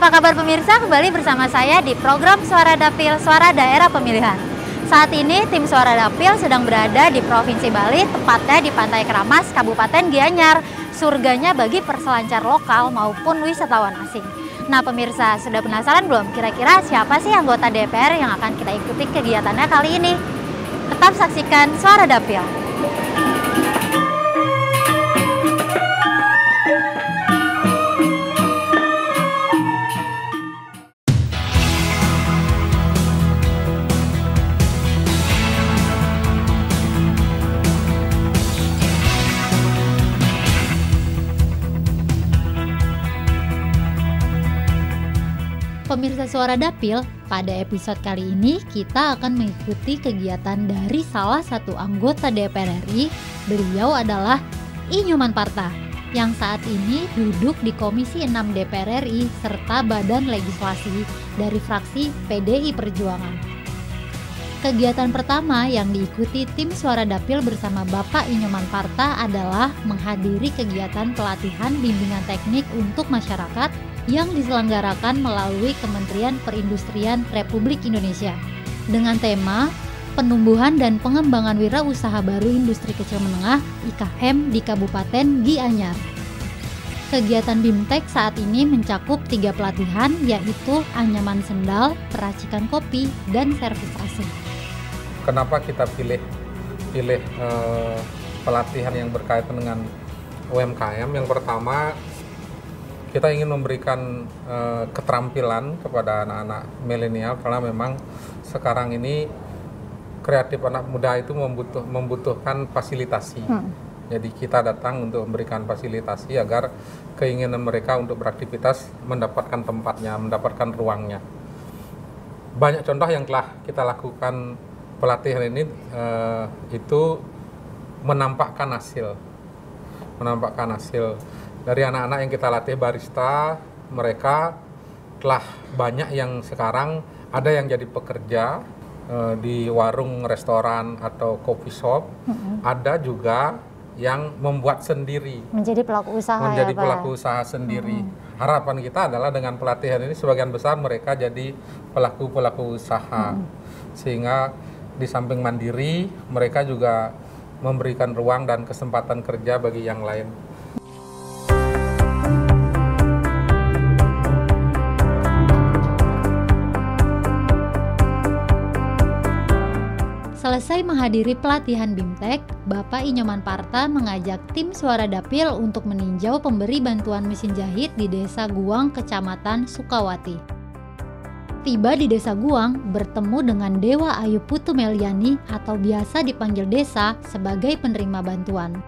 Apa kabar pemirsa? Kembali bersama saya di program Suara Dapil, Suara Daerah Pemilihan. Saat ini tim Suara Dapil sedang berada di Provinsi Bali, tepatnya di Pantai Keramas, Kabupaten Gianyar, surganya bagi perselancar lokal maupun wisatawan asing. Nah pemirsa, sudah penasaran belum kira-kira siapa sih anggota DPR yang akan kita ikuti kegiatannya kali ini? Tetap saksikan Suara Dapil. Pemirsa Suara Dapil, pada episode kali ini kita akan mengikuti kegiatan dari salah satu anggota DPR RI. Beliau adalah I Nyoman Parta yang saat ini duduk di Komisi 6 DPR RI serta Badan Legislasi dari fraksi PDI Perjuangan. Kegiatan pertama yang diikuti tim Suara Dapil bersama Bapak I Nyoman Parta adalah menghadiri kegiatan pelatihan bimbingan teknik untuk masyarakat yang diselenggarakan melalui Kementerian Perindustrian Republik Indonesia dengan tema Penumbuhan dan Pengembangan Wirausaha Baru Industri Kecil Menengah IKM di Kabupaten Gianyar. Kegiatan BIMTEK saat ini mencakup 3 pelatihan, yaitu anyaman sendal, peracikan kopi, dan servis AC. Kenapa kita pilih pelatihan yang berkaitan dengan UMKM? Yang pertama, kita ingin memberikan keterampilan kepada anak-anak milenial, karena memang sekarang ini kreatif anak muda itu membutuhkan fasilitasi. Jadi kita datang untuk memberikan fasilitasi agar keinginan mereka untuk beraktivitas mendapatkan tempatnya, mendapatkan ruangnya. Banyak contoh yang telah kita lakukan pelatihan ini itu menampakkan hasil. Dari anak-anak yang kita latih barista, mereka telah banyak yang sekarang ada yang jadi pekerja di warung, restoran, atau coffee shop. Ada juga yang membuat sendiri. Menjadi pelaku usaha sendiri. Harapan kita adalah dengan pelatihan ini sebagian besar mereka jadi pelaku usaha. Sehingga di samping mandiri, mereka juga memberikan ruang dan kesempatan kerja bagi yang lain. Selesai menghadiri pelatihan BIMTEK, Bapak I Nyoman Parta mengajak tim Suara Dapil untuk meninjau pemberi bantuan mesin jahit di Desa Guang, Kecamatan Sukawati. Tiba di Desa Guang, bertemu dengan Dewa Ayu Putu Meliani atau biasa dipanggil Desa sebagai penerima bantuan.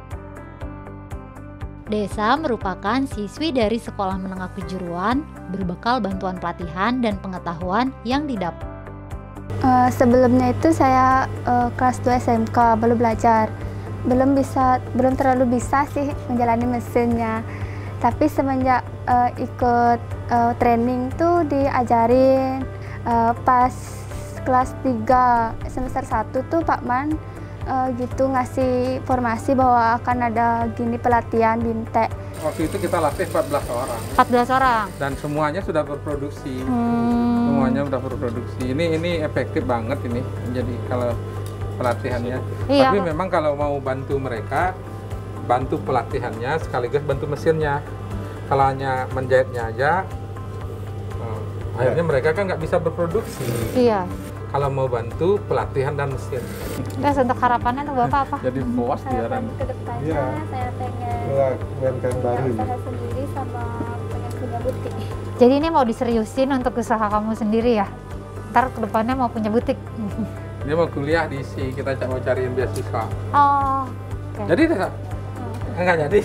Desa merupakan siswi dari sekolah menengah kejuruan, berbekal bantuan pelatihan dan pengetahuan yang didapat. Sebelumnya itu saya kelas 2 SMK, belum belajar, belum terlalu bisa sih menjalani mesinnya. Tapi semenjak ikut training tuh diajarin pas kelas 3 semester 1 tuh Pak Man gitu ngasih informasi bahwa akan ada gini pelatihan BIMTEK. Waktu itu kita latih 14 orang. 14 orang? Dan semuanya sudah berproduksi. Semuanya sudah berproduksi. Ini efektif banget ini. Jadi kalau pelatihannya. Iya. Tapi memang kalau mau bantu mereka, bantu pelatihannya sekaligus bantu mesinnya. Kalau hanya menjahitnya aja, akhirnya mereka kan nggak bisa berproduksi. Iya. Kalau mau bantu pelatihan dan mesin. Terus untuk harapannya tuh Bapak apa? Jadi puas dia kan. Kedepannya saya pengen punya usaha sendiri sama pengen punya butik. Jadi ini mau diseriusin untuk usaha kamu sendiri ya? Ntar kedepannya mau punya butik? Dia mau kuliah di ISI, kita mau cariin beasiswa. Oh, okay. Jadi enggak jadi.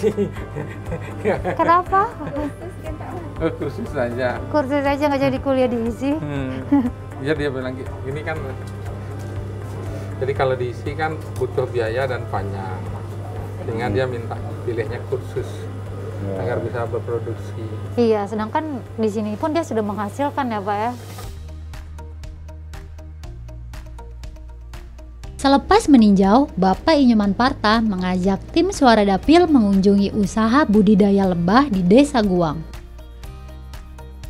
Kenapa? Kursus saja. Kursus aja nggak jadi kuliah di ISI? Iya, dia bilang ini kan, jadi kalau diisi kan butuh biaya dan panjang, sehingga dia minta pilihnya kursus agar bisa berproduksi. Iya, sedangkan di sini pun dia sudah menghasilkan ya Pak ya. Selepas meninjau, Bapak I Nyoman Parta mengajak tim Suara Dapil mengunjungi usaha budidaya lebah di Desa Guang.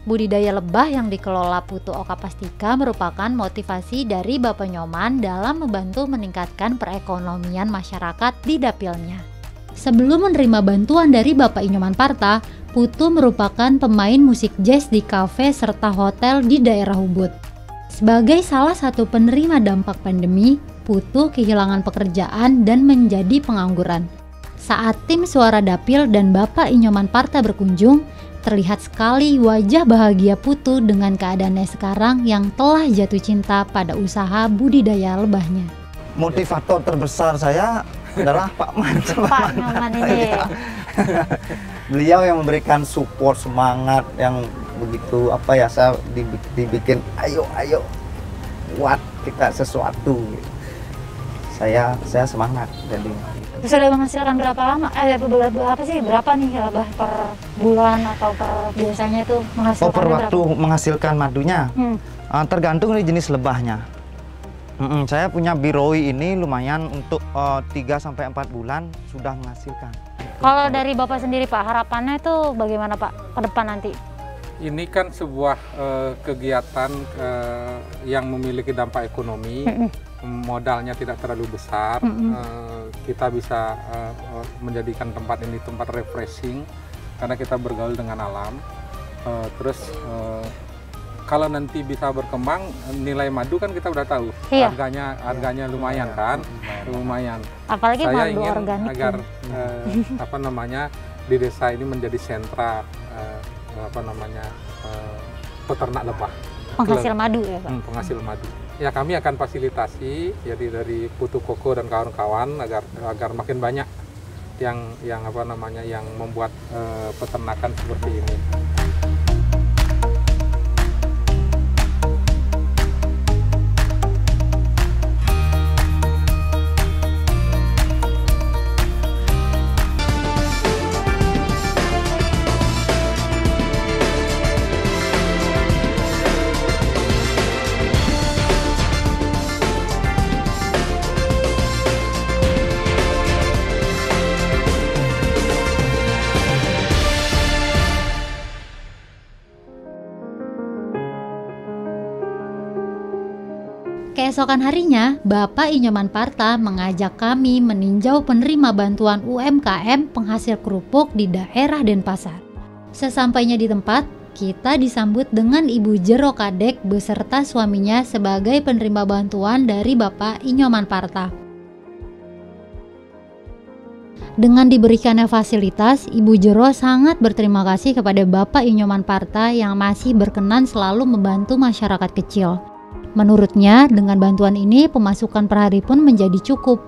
Budidaya lebah yang dikelola Putu Oka Pastika merupakan motivasi dari Bapak Nyoman dalam membantu meningkatkan perekonomian masyarakat di dapilnya. Sebelum menerima bantuan dari Bapak Inyoman Parta, Putu merupakan pemain musik jazz di kafe serta hotel di daerah Ubud. Sebagai salah satu penerima dampak pandemi, Putu kehilangan pekerjaan dan menjadi pengangguran. Saat tim Suara Dapil dan Bapak Inyoman Parta berkunjung, terlihat sekali wajah bahagia Putu dengan keadaannya sekarang yang telah jatuh cinta pada usaha budidaya lebahnya. Motivator terbesar saya adalah Pak Man. Pak Nyoman ini. Beliau yang memberikan support, semangat yang begitu saya dibikin ayo buat kita sesuatu. Saya semangat jadi. Sudah menghasilkan berapa lama? Berapa nih lebah per bulan atau per biasanya itu menghasilkan? Per waktu menghasilkan madunya, tergantung dari jenis lebahnya. Saya punya biroi ini lumayan untuk 3-4 bulan sudah menghasilkan. Kalau dari Bapak sendiri Pak, harapannya itu bagaimana Pak ke depan nanti? Ini kan sebuah kegiatan yang memiliki dampak ekonomi, modalnya tidak terlalu besar, kita bisa menjadikan tempat ini tempat refreshing karena kita bergaul dengan alam. Terus kalau nanti bisa berkembang, nilai madu kan kita udah tahu, iya. harganya lumayan kan, lumayan. Apalagi saya madu ingin organik agar di desa ini menjadi sentra peternak lebah, penghasil madu ya Pak. Penghasil madu. Ya kami akan fasilitasi jadi dari Putu Koko dan kawan-kawan agar makin banyak yang membuat peternakan seperti ini. Keesokan harinya, Bapak Inyoman Parta mengajak kami meninjau penerima bantuan UMKM penghasil kerupuk di daerah Denpasar. Sesampainya di tempat, kita disambut dengan Ibu Jero Kadek beserta suaminya sebagai penerima bantuan dari Bapak Inyoman Parta. Dengan diberikannya fasilitas, Ibu Jero sangat berterima kasih kepada Bapak Inyoman Parta yang masih berkenan selalu membantu masyarakat kecil. Menurutnya, dengan bantuan ini pemasukan per hari pun menjadi cukup.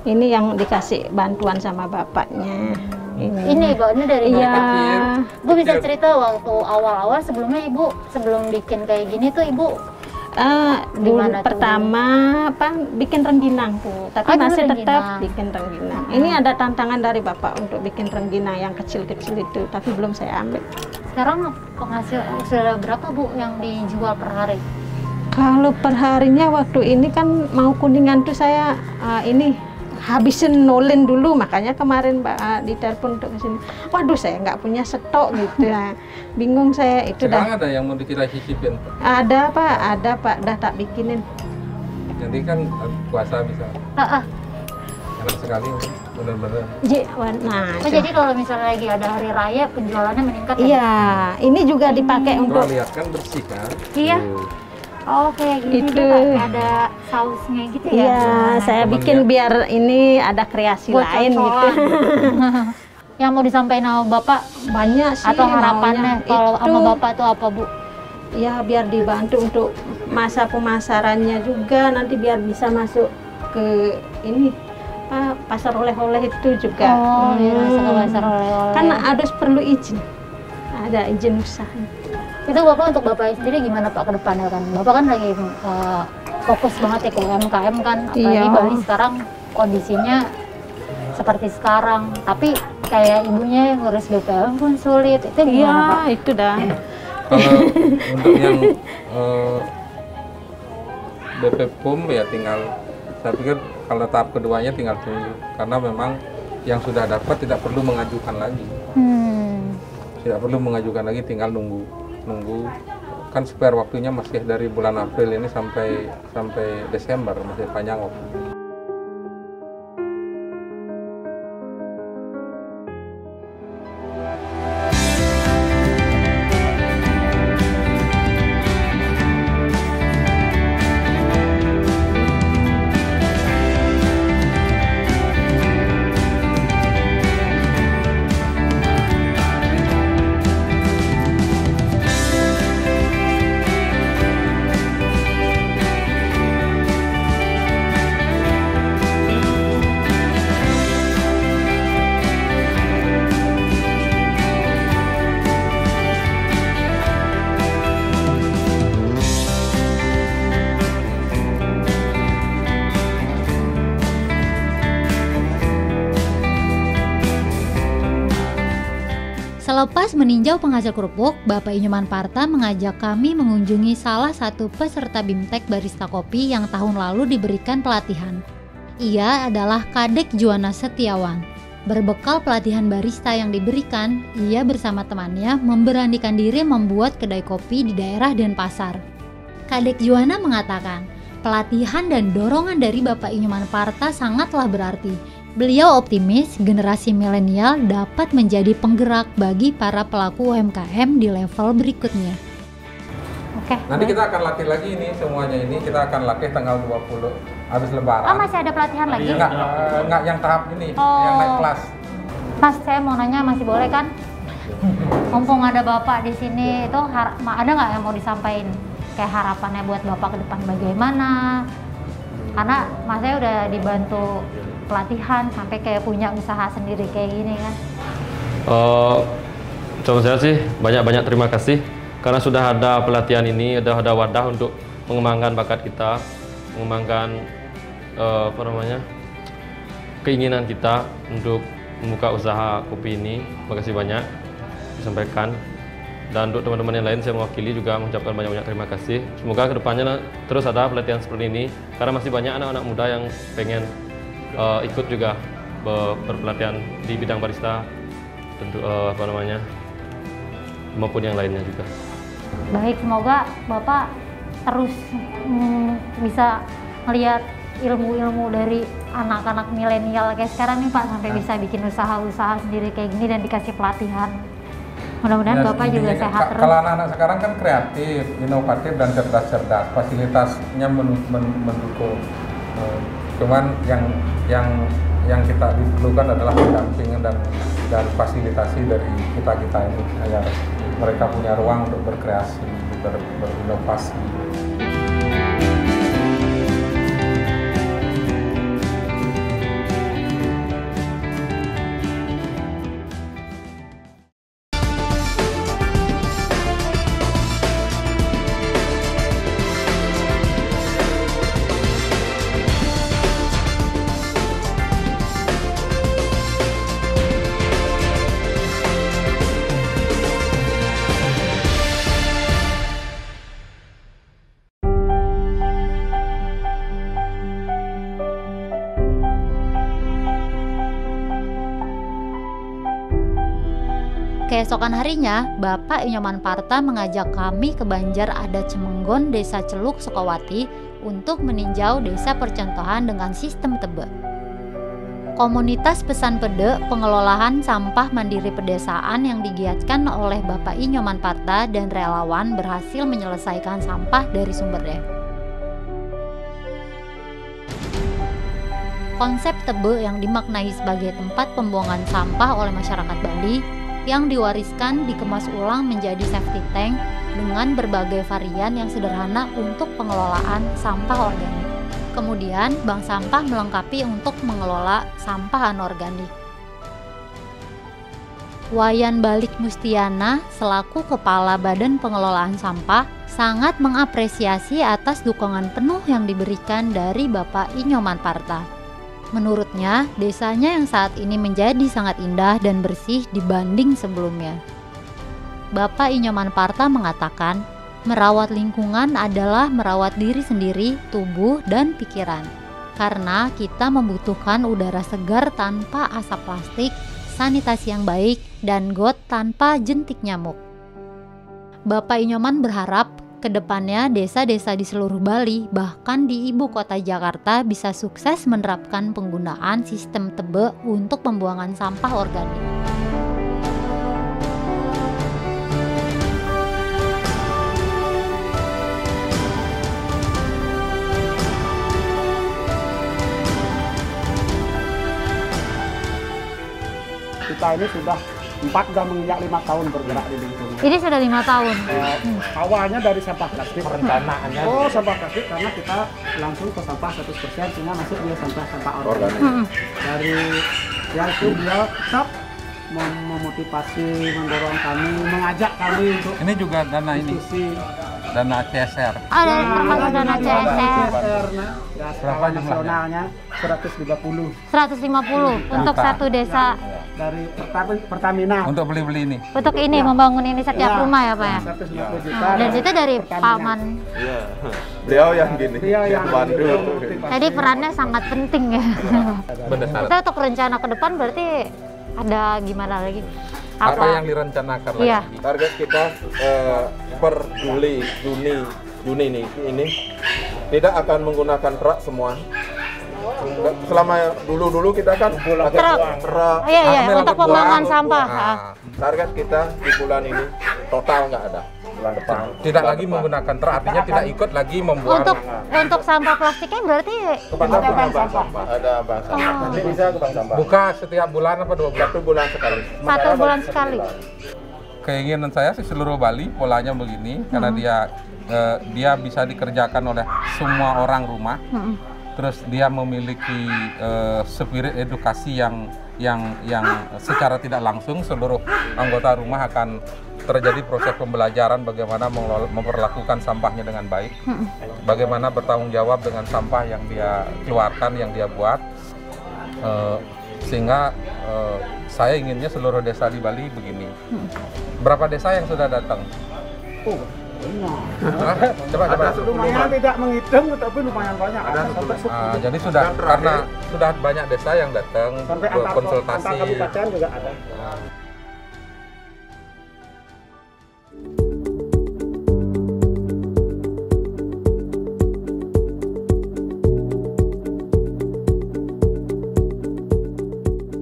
Ini yang dikasih bantuan sama bapaknya. Ini Ibu, ini dari Bapak. Ibu bisa cerita waktu awal-awal sebelumnya Ibu, sebelum bikin kayak gini tuh Ibu dulu pertama bikin rengginang tuh, tapi masih tetap bikin rengginang. Ini ada tantangan dari bapak untuk bikin rengginang yang kecil-kecil itu, tapi belum saya ambil. Sekarang penghasil sudah berapa Bu yang dijual per hari? Kalau per harinya waktu ini kan mau kuningan tuh saya habisin nolin dulu, makanya kemarin Mbak ditelepon untuk kesini. Waduh, saya nggak punya stok gitu ya. Bingung saya itu. Sekarang ada yang mau kita cicipin? Ada Pak, dah tak bikinin. Jadi kan puasa bisa. Enak sekali, benar-benar. Jadi kalau misalnya lagi ada hari raya penjualannya meningkat. Iya, ini juga dipakai untuk. Lihat kan bersih kan? Iya. Oh, kayak gini itu ada sausnya gitu ya? Iya, saya bikin biar ini ada kreasi lain gitu. Yang mau disampaikan sama Bapak banyak sih. Atau harapannya kalau sama Bapak tuh apa Bu? Ya biar dibantu untuk masa pemasarannya juga, nanti biar bisa masuk ke ini pasar oleh-oleh itu juga. Oh iya, masuk ke pasar oleh-oleh. Kan harus perlu izin, ada izin usaha. Itu Bapak untuk Bapak sendiri gimana Pak ke depannya kan? Bapak kan lagi fokus banget ya ke UMKM kan, apalagi Bali sekarang kondisinya seperti sekarang. Tapi kayak ibunya yang ngurus BPM pun sulit, itu gimana Pak? Itu dah. Kalau untuk yang BP PUM ya tinggal, saya pikir kalau tahap keduanya tinggal tunggu, karena memang yang sudah dapat tidak perlu mengajukan lagi. tidak perlu mengajukan lagi, tinggal nunggu kan spare waktunya masih dari bulan April ini sampai Desember, masih panjang waktu. Selepas meninjau penghasil kerupuk, Bapak Inyoman Parta mengajak kami mengunjungi salah satu peserta BIMTEK Barista Kopi yang tahun lalu diberikan pelatihan. Ia adalah Kadek Juwana Setiawan. Berbekal pelatihan barista yang diberikan, ia bersama temannya memberanikan diri membuat kedai kopi di daerah Denpasar. Kadek Juwana mengatakan, pelatihan dan dorongan dari Bapak Inyoman Parta sangatlah berarti. Beliau optimis generasi milenial dapat menjadi penggerak bagi para pelaku UMKM di level berikutnya. Oke. Nanti kita akan latih lagi ini semuanya ini, kita akan latih tanggal 20 habis lebaran. Oh, masih ada pelatihan lagi? Enggak yang tahap ini, yang naik kelas. Mas, saya mau nanya, masih boleh kan? Mumpung ada Bapak di sini, itu ada nggak yang mau disampaikan? Kayak harapannya buat Bapak ke depan bagaimana? Karena Mas saya udah dibantu pelatihan sampai kayak punya usaha sendiri kayak gini kan. Contoh saya sih banyak terima kasih karena sudah ada pelatihan ini, sudah ada wadah untuk mengembangkan bakat kita, mengembangkan keinginan kita untuk membuka usaha kopi ini. Makasih banyak disampaikan. Dan untuk teman-teman yang lain saya mewakili juga mengucapkan banyak terima kasih. Semoga kedepannya terus ada pelatihan seperti ini karena masih banyak anak-anak muda yang pengen ikut juga berpelatihan di bidang barista, tentu maupun yang lainnya juga. Baik, semoga Bapak terus bisa melihat ilmu-ilmu dari anak-anak milenial kayak sekarang nih Pak, sampai bisa bikin usaha-usaha sendiri kayak gini dan dikasih pelatihan. Mudah-mudahan Bapak juga sehat terus. Kalau anak-anak sekarang kan kreatif, inovatif dan cerdas-cerdas, fasilitasnya mendukung. Cuman yang kita diperlukan adalah pendampingan dan fasilitasi dari kita ini agar mereka punya ruang untuk berkreasi, berinovasi. Keesokan harinya, Bapak Inyoman Parta mengajak kami ke Banjar Adat Cemenggon, Desa Celuk, Sukawati untuk meninjau desa percontohan dengan sistem tebe. Komunitas Pesan Pede, pengelolaan sampah mandiri pedesaan yang digiatkan oleh Bapak Inyoman Parta dan relawan berhasil menyelesaikan sampah dari sumbernya. Konsep tebe yang dimaknai sebagai tempat pembuangan sampah oleh masyarakat Bali yang diwariskan dikemas ulang menjadi safety tank dengan berbagai varian yang sederhana untuk pengelolaan sampah organik. Kemudian bank sampah melengkapi untuk mengelola sampah anorganik. Wayan Balik Mustiana selaku Kepala Badan Pengelolaan Sampah sangat mengapresiasi atas dukungan penuh yang diberikan dari Bapak Inyoman Parta. Menurutnya, desanya yang saat ini menjadi sangat indah dan bersih dibanding sebelumnya. Bapak Inyoman Parta mengatakan, merawat lingkungan adalah merawat diri sendiri, tubuh, dan pikiran. Karena kita membutuhkan udara segar tanpa asap plastik, sanitasi yang baik, dan got tanpa jentik nyamuk. Bapak Inyoman berharap kedepannya desa-desa di seluruh Bali, bahkan di ibu kota Jakarta, bisa sukses menerapkan penggunaan sistem tebe untuk pembuangan sampah organik. Kita ini sudah 4 dan menginjak 5 tahun bergerak di lingkungan. Ini sudah 5 tahun. Awalnya dari sampah plastik. Perencanaannya Sampah plastik karena kita langsung ke sampah 100% sehingga masuk dia sampah organik. Dari yang itu dia tetap memotivasi, mendorong kami, mengajak kami untuk ini juga dana ini, diskusi. dana CSR. Ada termasuk dana CSR. Ya, Berapa jumlahnya? nasionalnya 150 untuk satu desa. dari Pertamina. Untuk beli-beli ini. Untuk ini membangun ini setiap rumah ya Pak ya. 150 juta. Dan itu dari Pertamina. Paman. Iya. Beliau yang gini, Beliau yang bantu. Jadi perannya sangat penting ya. Benar. Kita untuk rencana ke depan berarti ada gimana lagi? Apa yang direncanakan lagi? Iya. Target kita per Juni ini tidak akan menggunakan truk semua. Selama dulu kita kan pakai truk. Iya, untuk pembuangan buang. sampah. Target kita di bulan ini total nggak ada. Bulan depan. Tidak lagi menggunakan truk, artinya tidak ikut lagi membuang. Untuk sampah plastiknya berarti Ke bank sampah. Ada bank sampah. Nanti bisa ke bank sampah. Buka setiap bulan apa 2 bulan? 1 bulan sekali. 1 bulan sekali. Keinginan saya sih seluruh Bali polanya begini, karena dia bisa dikerjakan oleh semua orang rumah. Terus dia memiliki spirit edukasi yang secara tidak langsung seluruh anggota rumah akan terjadi proses pembelajaran bagaimana memperlakukan sampahnya dengan baik, bagaimana bertanggung jawab dengan sampah yang dia keluarkan, yang dia buat, sehingga saya inginnya seluruh desa di Bali begini. Berapa desa yang sudah datang? Coba. Lumayan tidak menghitung, tapi lumayan banyak. Jadi sudah karena sudah banyak desa yang datang Sampai antar konsultasi. kabupaten juga ada.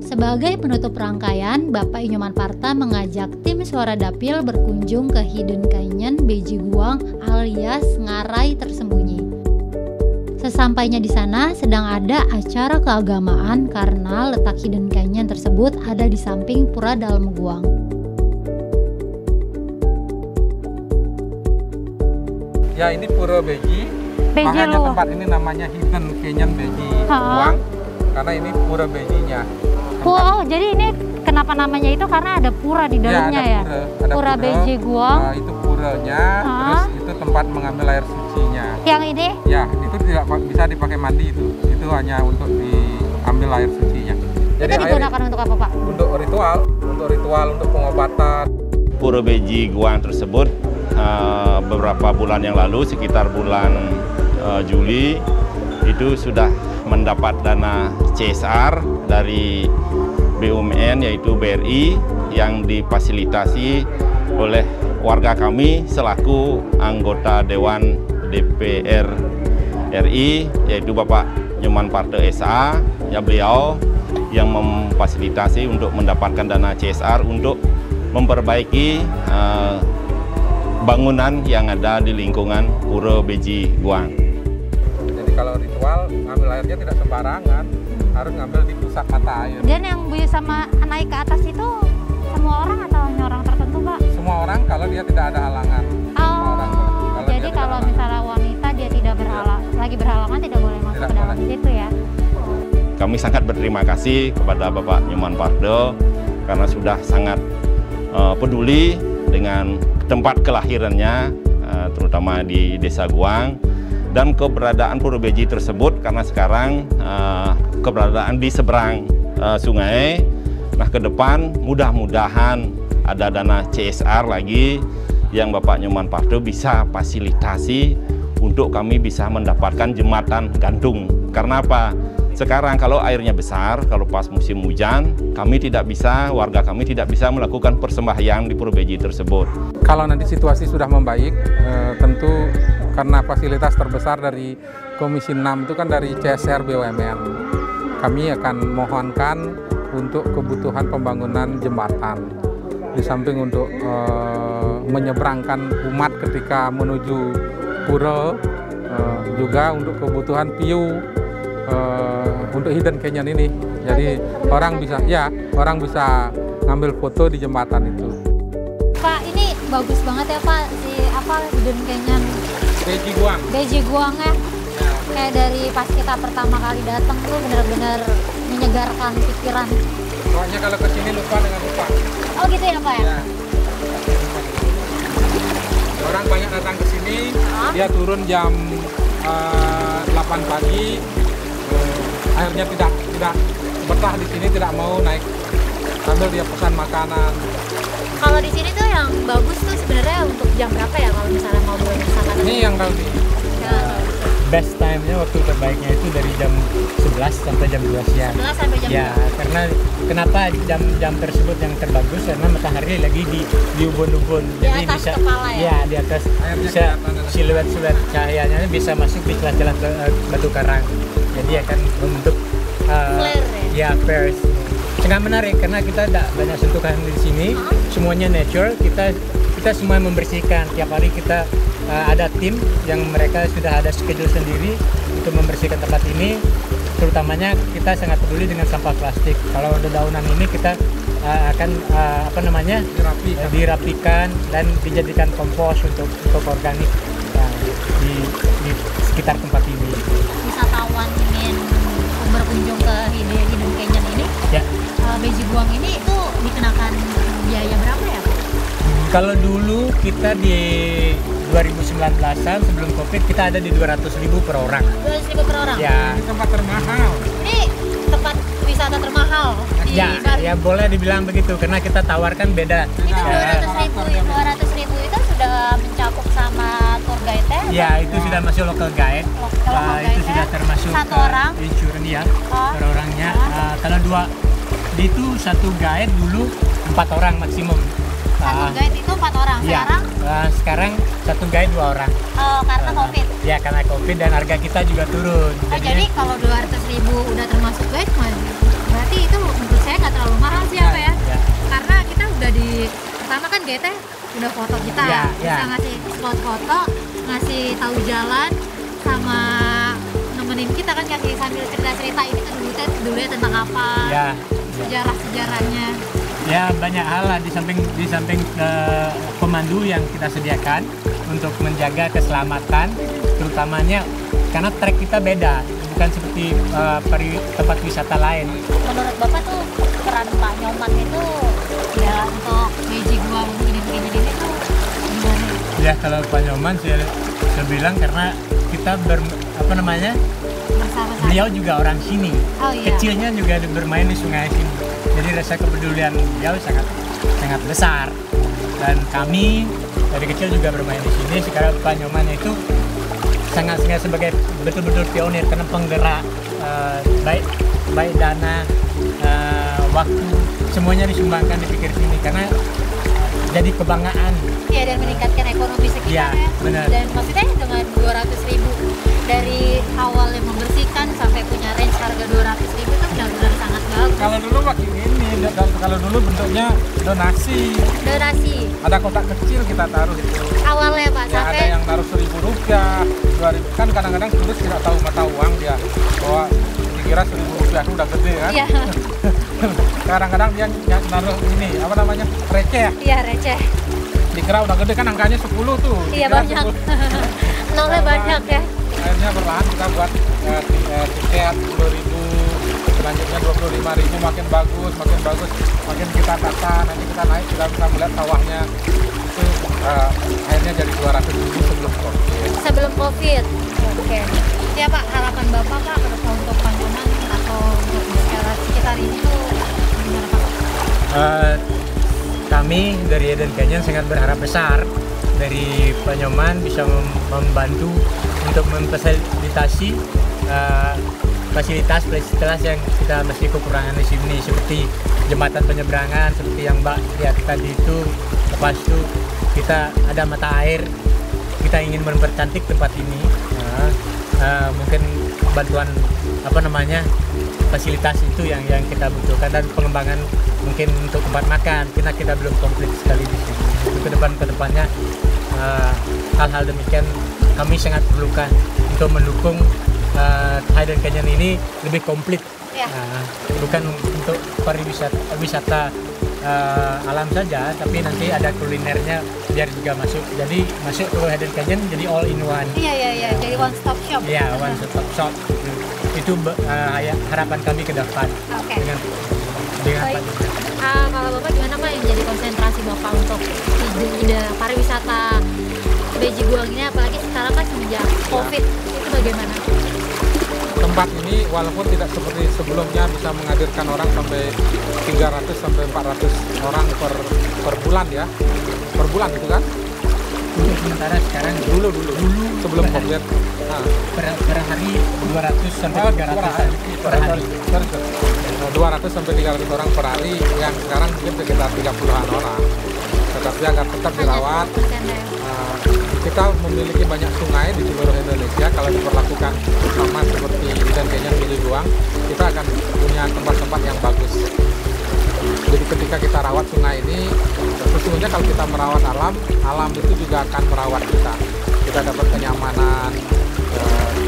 Sebagai penutup rangkaian, Bapak Inyoman Parta mengajak tim Suara Dapil berkunjung ke Hidden Canyon Beji Guang alias Ngarai Tersembunyi. Sesampainya di sana sedang ada acara keagamaan karena letak Hidden Canyon tersebut ada di samping Pura Dalam Guang. Ya, ini Pura Beji. Makanya tempat ini namanya Hidden Canyon Beji Guang karena ini Pura Bejinya. Wow, jadi ini kenapa namanya itu karena ada pura di dalamnya ya? Ada pura Beji Guang. Itu puranya, terus itu tempat mengambil air sucinya. Yang ini? Ya, itu tidak bisa dipakai mandi itu. Itu hanya untuk diambil air sucinya. Jadi itu digunakan untuk apa, Pak? Untuk ritual, untuk pengobatan. Pura Beji Guang tersebut beberapa bulan yang lalu, sekitar bulan Juli, itu sudah mendapat dana CSR dari BUMN yaitu BRI yang difasilitasi oleh warga kami selaku anggota Dewan DPR RI yaitu Bapak Inyoman Parta SA. Ya, beliau yang memfasilitasi untuk mendapatkan dana CSR untuk memperbaiki bangunan yang ada di lingkungan Pura Beji Guang. Jadi kalau ritual ngambil airnya tidak sembarangan, harus ngambil di pusat mata air. Dan yang sama naik ke atas itu semua orang atau hanya orang tertentu, Pak? Semua orang kalau dia tidak ada halangan. Jadi kalau misalnya wanita dia tidak lagi berhalangan tidak boleh masuk ke dalam situ ya? Kami sangat berterima kasih kepada Bapak Inyoman Parta karena sudah sangat peduli dengan tempat kelahirannya, terutama di Desa Guang, dan keberadaan Pura Beji tersebut karena sekarang keberadaan di seberang sungai. Nah, ke depan mudah-mudahan ada dana CSR lagi yang Bapak Inyoman Parta bisa fasilitasi untuk kami bisa mendapatkan jembatan gantung. Karena apa? Sekarang kalau airnya besar, kalau pas musim hujan, warga kami tidak bisa melakukan persembahyaan di Purbeji tersebut. Kalau nanti situasi sudah membaik, tentu karena fasilitas terbesar dari Komisi 6 itu kan dari CSR BUMN. Kami akan mohonkan untuk kebutuhan pembangunan jembatan. Di samping untuk menyeberangkan umat ketika menuju pura, juga untuk kebutuhan view untuk Hidden Canyon ini. Jadi orang bisa ngambil foto di jembatan itu. Pak, ini bagus banget ya Pak, Hidden Canyon Beji Guang ya. Kayak dari pas kita pertama kali datang tuh benar-benar menyegarkan pikiran. Soalnya kalau ke sini lupa dengan lupa. Oh gitu ya Pak ya? Orang banyak datang ke sini, dia turun jam 8 pagi, akhirnya tidak betah di sini, tidak mau naik, sambil dia pesan makanan. Kalau di sini tuh yang bagus tuh sebenarnya untuk jam berapa ya kalau misalnya mau berwisata? Ini yang kali best time-nya, waktu terbaiknya itu dari jam 11 sampai jam 2 siang. 11 sampai jam 2? Ya, karena kenapa jam tersebut yang terbagus? Karena matahari lagi di ubun-ubun. Di jadi atas bisa, kepala ya? Ya, di atas. Bisa siluet-siluet cahayanya bisa masuk di celah-celah batu karang. Jadi akan membentuk flare ya? Ya, flares. Sangat menarik karena kita tidak banyak sentuhan di sini. Semuanya nature, kita semua membersihkan. Tiap hari kita ada tim yang mereka sudah ada schedule sendiri untuk membersihkan tempat ini. Terutamanya kita sangat peduli dengan sampah plastik. Kalau dedaunan ini kita akan dirapikan dan dijadikan kompos untuk organik di sekitar tempat ini. Wisatawan ingin berkunjung ke Hidden Canyon ini, ya. Beji Guang ini itu dikenakan biaya berapa ya? Kalau dulu kita di 2019-an sebelum Covid kita ada di 200.000 per orang. 200.000 per orang? Ya. Ini tempat termahal. Ini tempat wisata termahal di ya boleh dibilang begitu karena kita tawarkan beda. Itu 200.000 itu sudah mencakup sama tour guide-nya? Ya, itu sudah masuk local guide. Itu sudah termasuk satu orang? Insurance ya, per orangnya. Kalau itu satu guide dulu 4 orang maksimum. Satu guide itu 4 orang, sekarang? Ya, sekarang satu guide 2 orang. Oh, karena Covid? Ya, karena Covid dan harga kita juga turun. Jadi kalau 200.000 udah termasuk guide, berarti itu menurut saya nggak terlalu mahal sih apa ya? Karena kita udah pertama kan guide-nya udah foto kita, bisa ngasih spot foto, ngasih tahu jalan, sama nemenin kita kan, kasih sambil cerita-cerita ini tuh dulunya tentang apa, sejarah-sejarahnya. Ya, banyak hal lah di samping pemandu yang kita sediakan untuk menjaga keselamatan, terutamanya karena trek kita beda, bukan seperti tempat wisata lain. Menurut Bapak tuh peran Pak Nyoman itu ya untuk Beji Guang ini tuh gimana? Ya, kalau Pak Nyoman saya bilang karena kita beliau juga orang sini. Kecilnya juga bermain di sungai sini. Jadi rasa kepedulian beliau sangat besar. Dan kami dari kecil juga bermain di sini. Sekarang Pak Nyoman itu sangat sebagai betul-betul pionir karena penggerak baik dana, waktu, semuanya disumbangkan di pikir sini karena jadi kebanggaan. Iya, dan meningkatkan ekonomi sekitar ya. Benar. Dan maksudnya dengan 200.000 dari awal yang membersihkan sampai punya range harga 200.000 itu benar-benar sangat bagus. Kalau dulu waktu ini, kalau dulu bentuknya donasi. Ada kotak kecil kita taruh itu. Awalnya Pak, ya, sampai ada yang taruh Rp1.000, 2.000. Kan kadang-kadang turis tidak tahu mata uang dia, bahwa dikira Rp1.000 itu udah gede kan. Iya. Kadang-kadang dia naruh ini, receh ya? Iya, receh. Dikira udah gede kan, angkanya 10 tuh. Iya, banyak. Nolnya banyak ya. Akhirnya perlahan kita buat tiket 10.000, selanjutnya 25.000, makin bagus, makin kita tata, nanti kita naik sudah bisa melihat sawahnya. Itu akhirnya jadi 200.000 sebelum Covid. Oke. Ya Pak, harapan Bapak Pak untuk Pak Nyoman atau untuk sekitar ini tuh gimana Pak? Kami dari Hidden Canyon sangat berharap besar dari Pak Nyoman bisa membantu untuk memfasilitasi fasilitas yang kita masih kekurangan di sini, seperti jembatan penyeberangan seperti yang Mbak lihat tadi itu. Lepas itu kita ada mata air, kita ingin mempercantik tempat ini. Mungkin bantuan fasilitas itu yang kita butuhkan, dan pengembangan mungkin untuk tempat makan karena kita belum komplit sekali di sini. Ke depannya hal-hal demikian kami sangat perlukan untuk mendukung Hidden Canyon ini lebih komplit. Bukan untuk wisata alam saja, tapi nanti ada kulinernya biar juga masuk. Jadi masuk ke Hidden Canyon jadi all in one. Iya, jadi one stop shop. Iya, one stop shop. Itu harapan kami ke depan. Dengan kalau Bapak gimana Pak yang jadi konsentrasi Bapak untuk ide pariwisata Beji Guang ini, apalagi sekarang kan semenjak COVID, itu bagaimana? Tempat ini walaupun tidak seperti sebelumnya bisa menghadirkan orang sampai 300 sampai 400 orang per bulan ya. Per bulan itu kan? Untuk sementara sekarang dulu sebelum COVID. Per hari 200 sampai 300 per hari. 200 sampai 300 orang per hari, yang sekarang mungkin sekitar 30-an orang. Tetapi agar tetap dirawat, kita memiliki banyak sungai di seluruh Indonesia. Kalau diperlakukan sama seperti Hidden Canyon Beji Guang, kita akan punya tempat-tempat yang bagus. Jadi ketika kita rawat sungai ini, sesungguhnya kalau kita merawat alam, alam itu juga akan merawat kita. Kita dapat kenyamanan,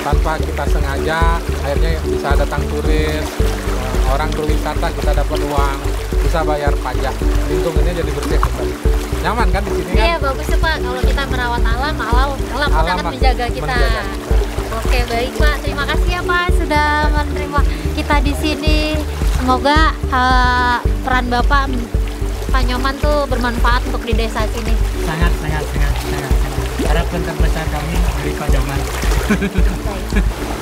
tanpa kita sengaja, akhirnya bisa datang turis, orang berwisata, kita dapat uang, bisa bayar pajak, lingkungannya jadi bersih kembali. Nyaman kan di sini kan? Iya, bagus ya Pak. Kalau kita merawat alam pun akan menjaga kita. Oke, baik Pak. Terima kasih ya Pak sudah menerima kita di sini. Semoga peran Bapak Pak Nyoman tuh bermanfaat untuk di desa sini. Sangat. Harapan terbesar kami dari Pak Nyoman.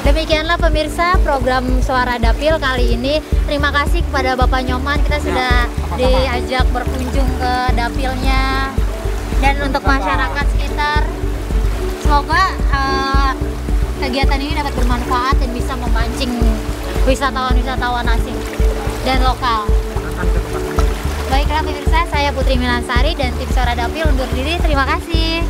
Demikianlah pemirsa program Suara Dapil kali ini. Terima kasih kepada Bapak Nyoman, kita sudah diajak berkunjung ke dapilnya, dan untuk masyarakat sekitar, semoga kegiatan ini dapat bermanfaat dan bisa memancing wisatawan asing dan lokal. Baiklah pemirsa, saya Putri Milansari dan tim Suara Dapil undur diri. Terima kasih.